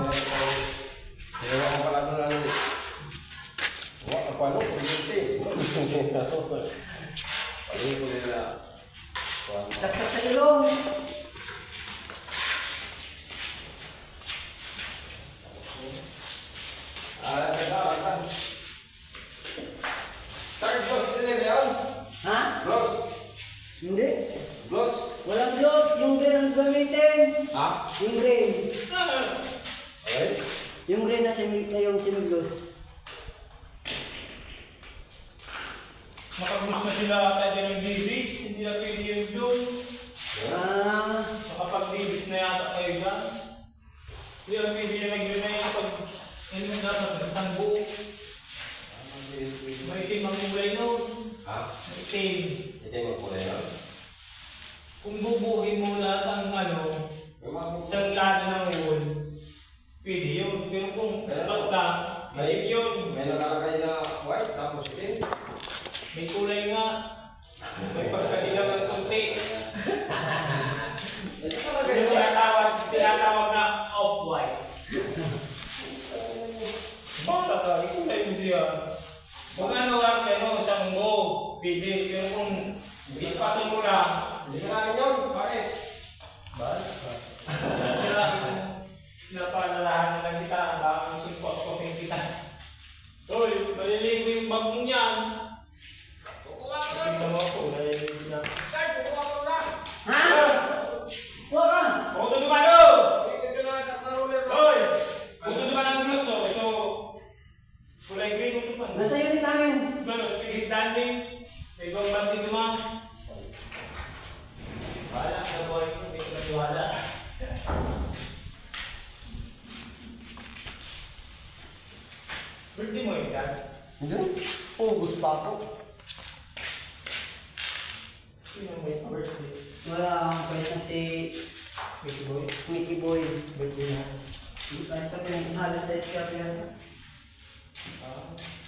Kaya ako pala doon lang. Wala pa no, kuminti. Paling ko nila. Saksak sa ilong. Teka. Sir, gloss din ba yan? Ha? Gloss. Hindi. Gloss. Walang gloss. Yung green ang gamitin. Ha? Yung green. Okay. Yung green na yung semi-gloss. Makaglos na sila tayo ng bibig, hindi na pwede yung doon. Makapag-bibig na yata kayo dyan. Hindi na pwede yung nag-remain pag hindi mo dapat isang buo. Maitim ang kulay nun. Ha? Maitim. Ito yung kulay yan. Kung bubuhin mo lahat ang isang lado ng wool, pwede yun. Pero kung spot ka, maitim yun. May nakalagay na white tapos itim. May kulay nga. May pagkalilang ng kunti. Yung tinatawag na off-white. Baka ka, ikulay mo diyan. Kung ano isang mo, pwede. Pero kung ispatin mo lang, Hindi ka namin yun. Bakit? pinapalalahan na lang kita. Baka ang simpot-kopin kita. Uy, maliligo yung bag mo niyan. Tingnan mo ako, naliligo na. Ha? Wala. Ako ito dumano! Hoy! Gusto naman ang bluso, so kulay green mo naman. Nasa unit namin. Gano'n, pigit danding. May ibang banting naman. Wala, sa boy ko, may nagwala. Birthday mo yun, Dad? Hindi. August pa ako. Sino mo yung birthday? Wala akong pwede na si Mickey Boy? Mickey Boy. Birthday na. Hindi pa sa pinaghahalan sa escapia. Ah.